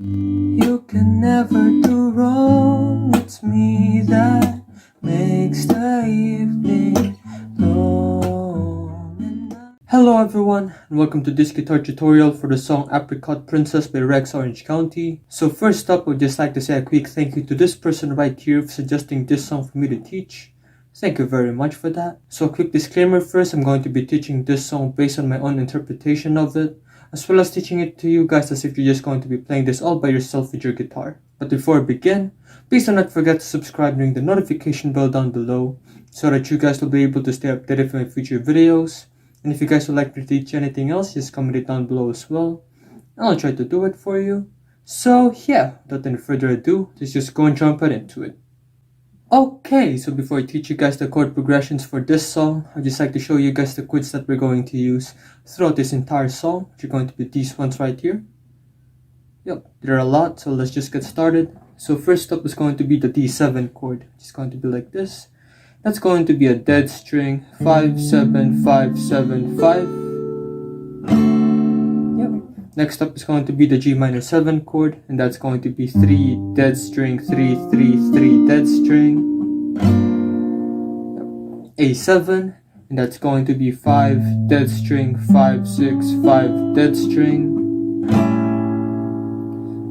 You can never do wrong, it's me that makes the evening long. Hello everyone, and welcome to this guitar tutorial for the song Apricot Princess by Rex Orange County. So first up, I would just like to say a quick thank you to this person right here for suggesting this song for me to teach. Thank you very much for that. So a quick disclaimer first, I'm going to be teaching this song based on my own interpretation of it, as well as teaching it to you guys as if you're just going to be playing this all by yourself with your guitar. But before I begin, please do not forget to subscribe and ring the notification bell down below so that you guys will be able to stay updated for my future videos. And if you guys would like me to teach anything else, just comment it down below as well, and I'll try to do it for you. So yeah, without any further ado, let's just go and jump right into it. Okay, so before I teach you guys the chord progressions for this song, I'd just like to show you guys the chords that we're going to use throughout this entire song, which are going to be these ones right here. Yep, there are a lot, so let's just get started. So first up is going to be the D7 chord. It's going to be like this. That's going to be a dead string, 5, 7, 5, 7, 5. Yep. Next up is going to be the G minor 7 chord, and that's going to be 3, dead string, 3, 3, 3, dead string. A7, and that's going to be 5, dead string, 5, 6, 5, dead string.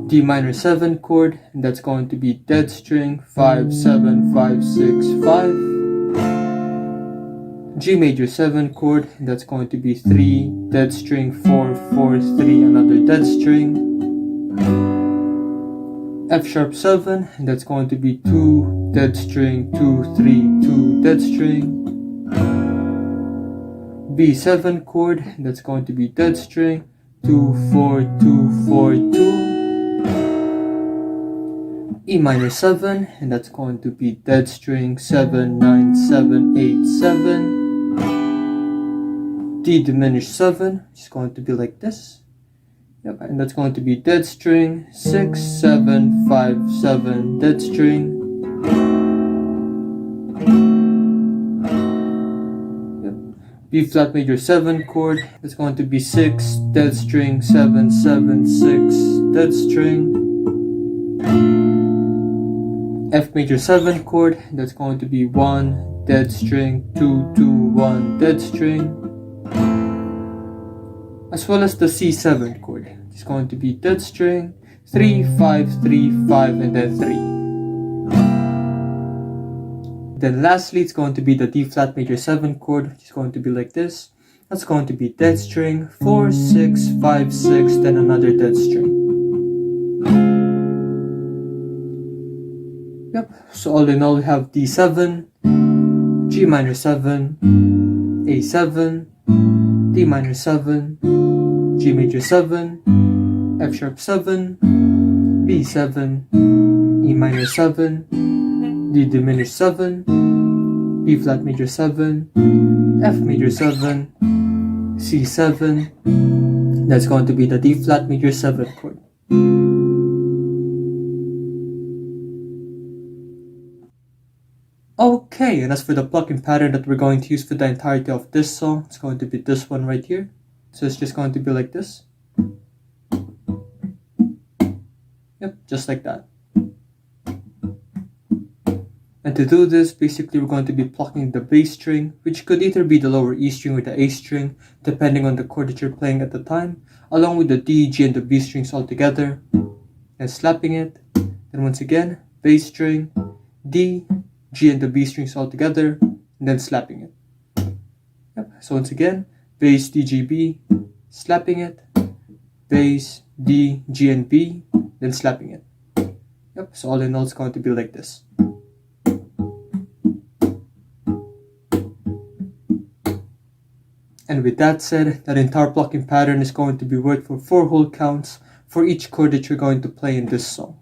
D minor 7 chord, and that's going to be dead string, 5, 7, 5, 6, 5. G major 7 chord, and that's going to be 3, dead string, 4, 4, 3, another dead string. F sharp 7, and that's going to be 2, dead string, 2, 3, 2, dead string. B7 chord, and that's going to be dead string, 2, 4, 2, 4, 2. E minor 7, and that's going to be dead string, 7, 9, 7, 8, 7. D diminished 7, which is going to be like this. Yep, and that's going to be dead string, 6, 7, 5, 7, dead string. Yep. B flat major 7 chord, that's going to be 6, dead string, 7, 7, 6, dead string. F major 7 chord, that's going to be 1, dead string, 2, 2, 1, dead string. As well as the C7 chord, it's going to be dead string, 3, 5, 3, 5, and then 3. Then lastly, it's going to be the D flat major 7 chord, which is going to be like this. That's going to be dead string, 4, 6, 5, 6, then another dead string. Yep, so all in all we have D7, G minor 7, A7, D minor 7, G major 7, F sharp 7, B7, E minor 7, D diminished 7, B flat major 7, F major 7, C7, that's going to be the D flat major 7 chord. Okay, and as for the plucking pattern that we're going to use for the entirety of this song, it's going to be this one right here. So it's just going to be like this. Yep, just like that. And to do this, basically we're going to be plucking the bass string, which could either be the lower E string or the A string, depending on the chord that you're playing at the time, along with the D, G, and the B strings all together, and slapping it. Then once again, bass string, D, G and the B strings all together, and then slapping it. Yep. So once again, bass, D, G, B, slapping it, bass, D, G, and B, then slapping it. Yep. So all in all, it's going to be like this. And with that said, that entire plucking pattern is going to be worked for 4 whole counts for each chord that you're going to play in this song.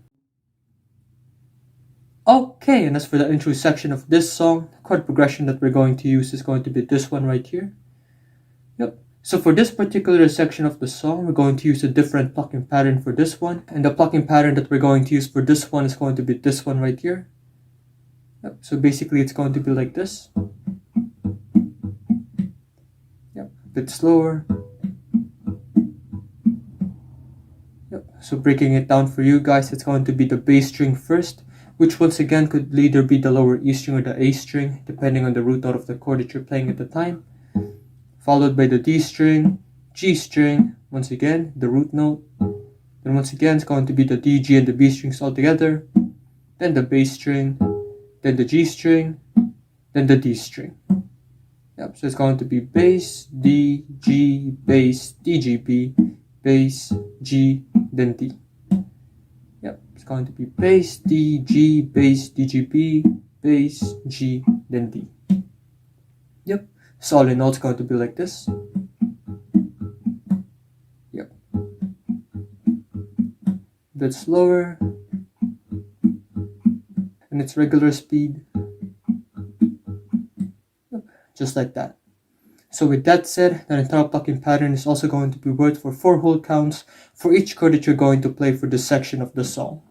Okay, and as for the intro section of this song, the chord progression that we're going to use is going to be this one right here. Yep. So for this particular section of the song, we're going to use a different plucking pattern for this one. And the plucking pattern that we're going to use for this one is going to be this one right here. Yep. So basically it's going to be like this. Yep. A bit slower. Yep. So breaking it down for you guys, it's going to be the bass string first, which once again could either be the lower E string or the A string, depending on the root note of the chord that you're playing at the time. Followed by the D string, G string, once again, the root note. Then once again, it's going to be the D, G, and the B strings all together. Then the bass string, then the G string, then the D string. Yep, so it's going to be bass, D, G, bass, D, G, B, bass, G, then D. Yep, it's going to be bass, D, G, bass, D, G, B, bass, G, then D. Yep, so all in all, it's going to be like this. Yep. A bit slower. And its regular speed. Yep, just like that. So with that said, the entire plucking pattern is also going to be worked for 4 whole counts for each chord that you're going to play for this section of the song.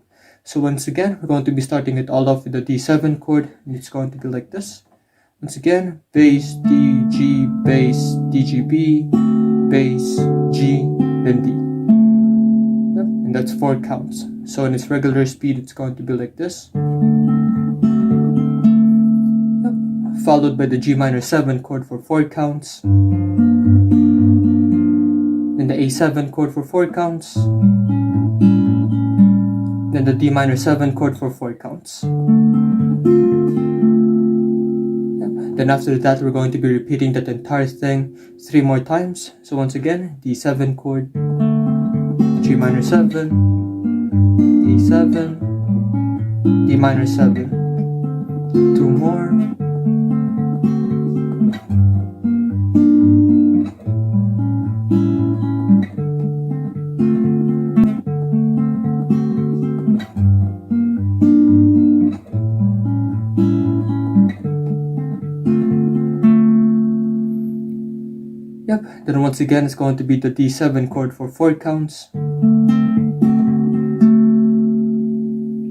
So once again, we're going to be starting it all off with the D7 chord, and it's going to be like this. Once again, bass, D, G, bass, D, G, B, bass, G, then D. Yep, and that's 4 counts. So in its regular speed, it's going to be like this. Followed by the G minor 7 chord for 4 counts, then the A7 chord for 4 counts, then the D minor 7 chord for 4 counts. Then after that, we're going to be repeating that entire thing 3 more times. So once again, D7 chord, G minor 7, A7, D minor 7, 2 more. Yep, then once again it's going to be the D7 chord for 4 counts.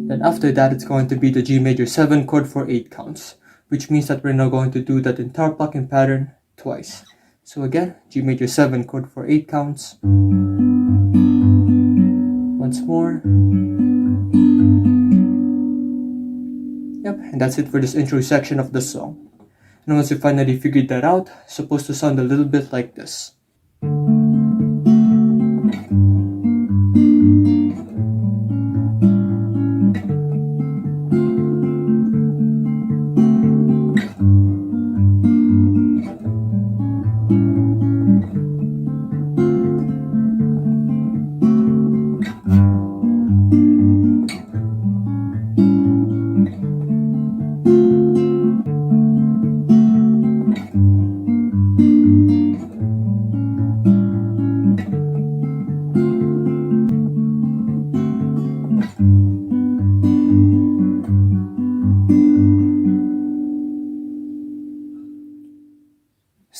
Then after that it's going to be the G major 7 chord for 8 counts, which means that we're now going to do that entire plucking pattern twice. So again, G major 7 chord for 8 counts. Once more. Yep, and that's it for this intro section of the song. And once you finally figured that out, it's supposed to sound a little bit like this.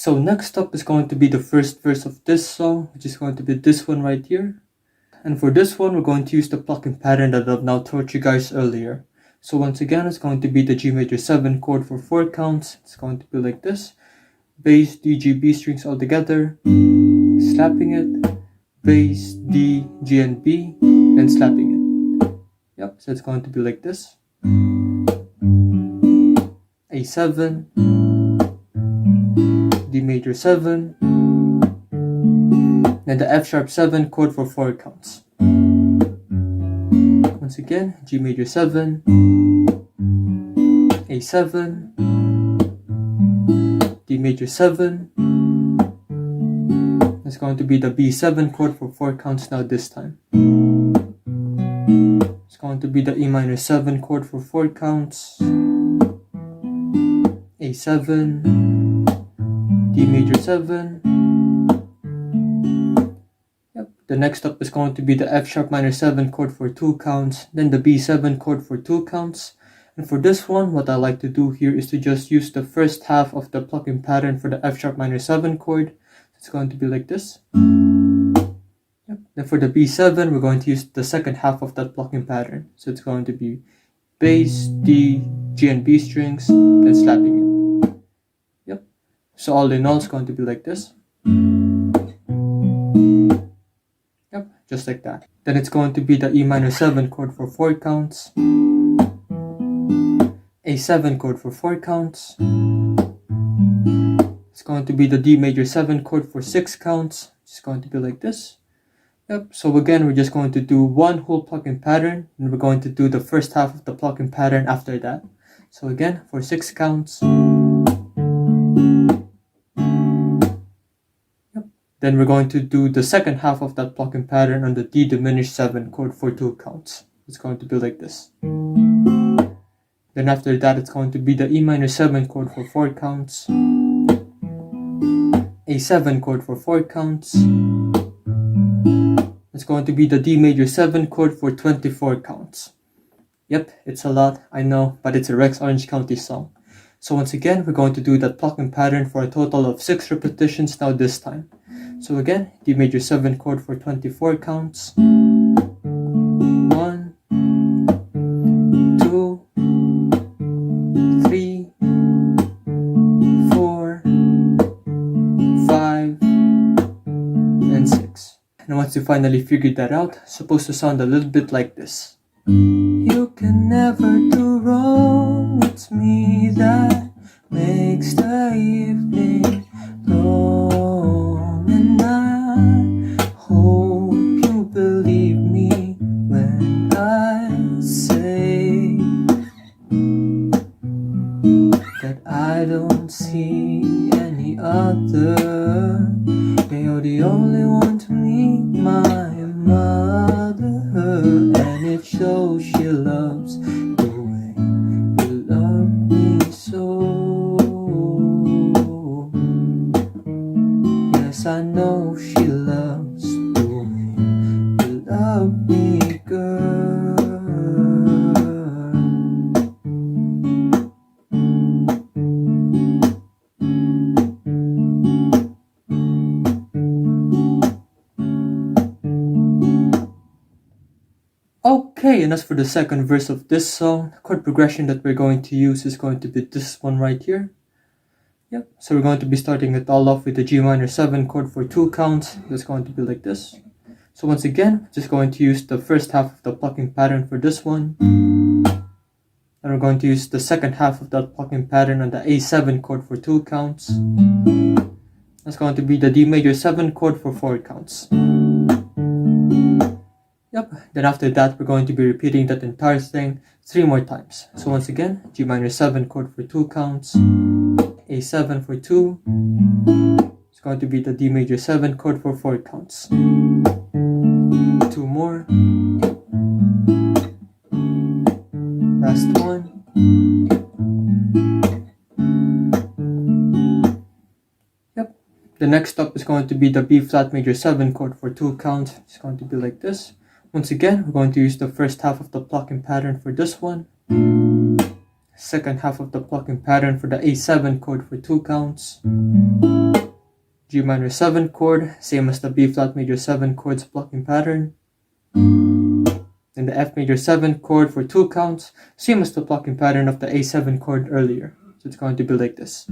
So next up is going to be the first verse of this song, which is going to be this one right here. And for this one, we're going to use the plucking pattern that I've now taught you guys earlier. So once again, it's going to be the G major 7 chord for 4 counts. It's going to be like this. Bass, D, G, B strings all together, slapping it. Bass, D, G, and B, then slapping it. Yep, so it's going to be like this. A7, D major 7, then the F sharp 7 chord for 4 counts. Once again, G major 7, A7, D major 7. It's going to be the B7 chord for 4 counts now this time. It's going to be the E minor 7 chord for 4 counts. A7, D major 7. Yep. The next up is going to be the F sharp minor 7 chord for 2 counts, then the B7 chord for 2 counts. And for this one, what I like to do here is to just use the first half of the plucking pattern for the F sharp minor 7 chord. It's going to be like this. Yep. Then for the B7, we're going to use the second half of that plucking pattern. So it's going to be bass, D, G, and B strings, then slapping it. Yep. So all in all, it's going to be like this. Yep. just like that. Then it's going to be the E minor 7 chord for 4 counts, A7 chord for 4 counts, it's going to be the D major 7 chord for 6 counts, it's going to be like this. Yep, so again, we're just going to do one whole plucking pattern, and we're going to do the first half of the plucking pattern after that. So again, for 6 counts. Yep. Then we're going to do the second half of that plucking pattern on the D diminished 7 chord for 2 counts. It's going to be like this. Then after that, it's going to be the E minor 7 chord for 4 counts, A7 chord for 4 counts, it's going to be the D major 7 chord for 24 counts. Yep, it's a lot, I know, but it's a Rex Orange County song. So once again, we're going to do that plucking pattern for a total of 6 repetitions now this time. So again, D major 7 chord for 24 counts. 1, 2, 3, 4, 5, and 6. And once you finally figured that out, it's supposed to sound a little bit like this. You can never do wrong, it's me that makes the evening long. And I hope you believe me when I say that I don't see any other. You're the only one to me, my mother, and it shows she loves the way you love me so. Yes, I know she loves the way you love me, girl. Okay, and as for the second verse of this song, the chord progression that we're going to use is going to be this one right here. Yep, so we're going to be starting it all off with the G minor 7 chord for 2 counts. It's going to be like this. So once again, just going to use the first half of the plucking pattern for this one. And we're going to use the second half of that plucking pattern on the A7 chord for 2 counts. That's going to be the D major 7 chord for 4 counts. Yep, then after that, we're going to be repeating that entire thing 3 more times. So once again, G minor 7 chord for 2 counts, A7 for 2, it's going to be the D major 7 chord for 4 counts. 2 more. Last one. Yep, the next up is going to be the B flat major 7 chord for 2 counts. It's going to be like this. Once again, we're going to use the first half of the plucking pattern for this one. Second half of the plucking pattern for the A7 chord for 2 counts. G minor 7 chord, same as the B flat major 7 chords plucking pattern. And the F major 7 chord for 2 counts, same as the plucking pattern of the A7 chord earlier. So it's going to be like this.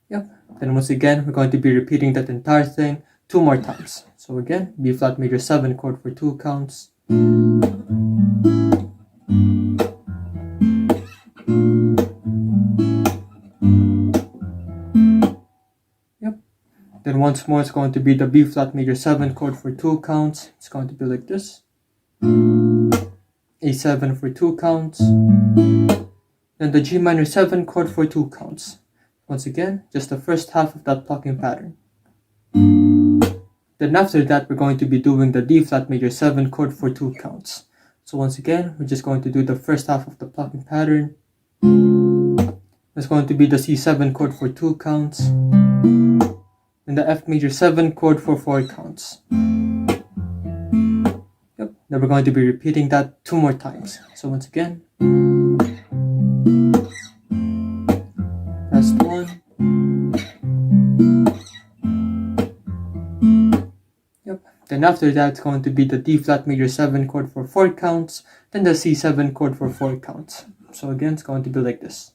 Yep, then once again, we're going to be repeating that entire thing 2 more times. So again, B flat major 7 chord for 2 counts. Yep. Then once more, it's going to be the B flat major 7 chord for 2 counts. It's going to be like this. A7 for 2 counts. Then the G minor 7 chord for 2 counts. Once again, just the first half of that plucking pattern. Then after that, we're going to be doing the D flat major 7 chord for 2 counts. So once again, we're just going to do the first half of the plucking pattern. That's going to be the C7 chord for 2 counts. And the F major 7 chord for 4 counts. Yep, then we're going to be repeating that 2 more times. So once again. Last one. Then after that, it's going to be the D flat major 7 chord for 4 counts, then the C7 chord for 4 counts. So again, it's going to be like this.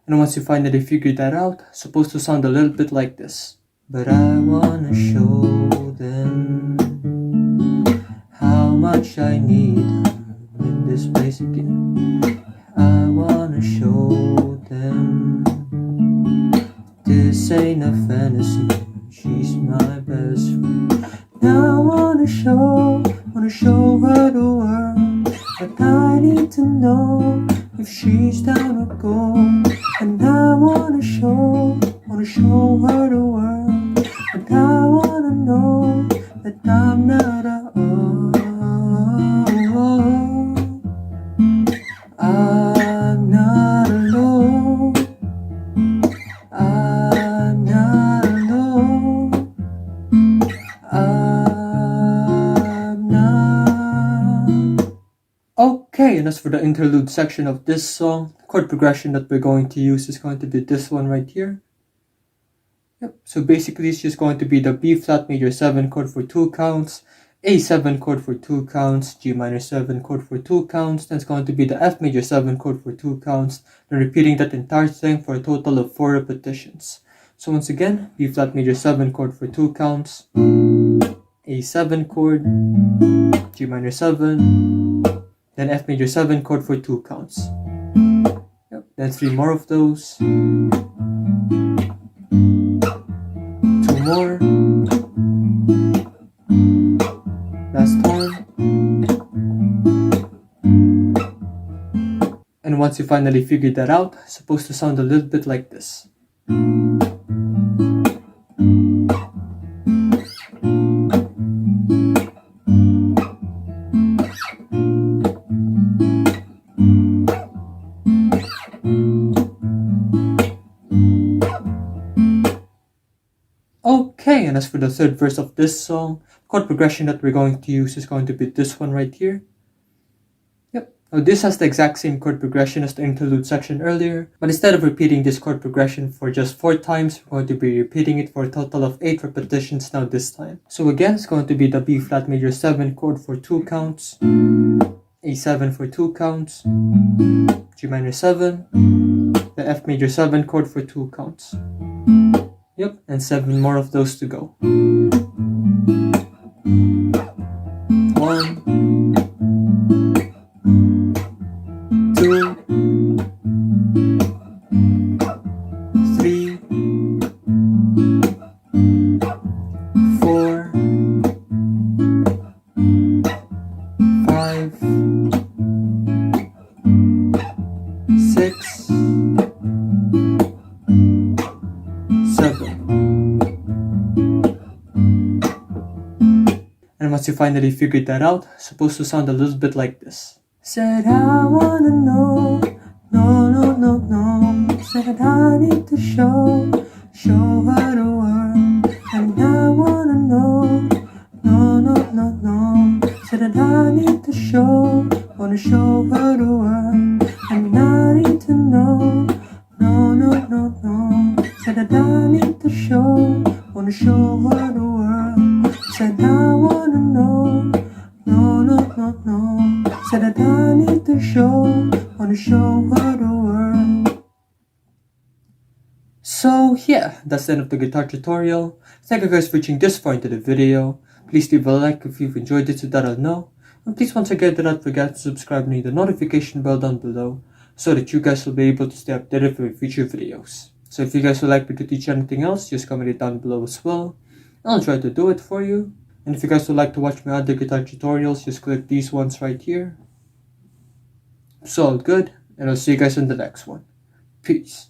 And once you finally figure that out, it's supposed to sound a little bit like this. But I wanna show them how much I need them in this place again. I wanna show them this ain't a fantasy, she's my best friend. Now I wanna show her the world, but I need to know if she's down to go. And I wanna show her the world, but I wanna know that I'm not alone. I'm not alone. I'm not alone. I'm not. Okay, and as for the interlude section of this song, the chord progression that we're going to use is going to be this one right here. Yep, so basically it's just going to be the B flat major 7 chord for 2 counts, A7 chord for 2 counts, G minor 7 chord for 2 counts, then it's going to be the F major 7 chord for 2 counts, then repeating that entire thing for a total of 4 repetitions. So once again, B flat major 7 chord for 2 counts, A7 chord, G minor 7, then F major 7 chord for 2 counts. Yep, then 3 more of those. 2 more. Last one. And once you finally figure that out, it's supposed to sound a little bit like this. Okay, and as for the third verse of this song, the chord progression that we're going to use is going to be this one right here. Yep, now this has the exact same chord progression as the interlude section earlier, but instead of repeating this chord progression for just 4 times, we're going to be repeating it for a total of 8 repetitions now this time. So again, it's going to be the B flat major 7 chord for 2 counts, A7 for 2 counts, G minor 7, the F major 7 chord for 2 counts. Yep, and 7 more of those to go. 1, 2, 3, 4, 5, 6, 7. And once you finally figured that out, it's supposed to sound a little bit like this. Said I wanna know, no. Said I need to show her the world. And I wanna know, no. Said that I need to wanna show her the world. And I need to know, no. Said that I need to wanna show her the world. Said I wanna know, no. Said that I need to wanna show her the world. So yeah, that's the end of the guitar tutorial. Thank you guys for reaching this far into the video. Please leave a like if you've enjoyed it so that I'll know. And please once again do not forget to subscribe and hit the notification bell down below so that you guys will be able to stay updated for future videos. So if you guys would like me to teach anything else, just comment it down below as well. I'll try to do it for you. And if you guys would like to watch my other guitar tutorials, just click these ones right here. So all good, and I'll see you guys in the next one. Peace.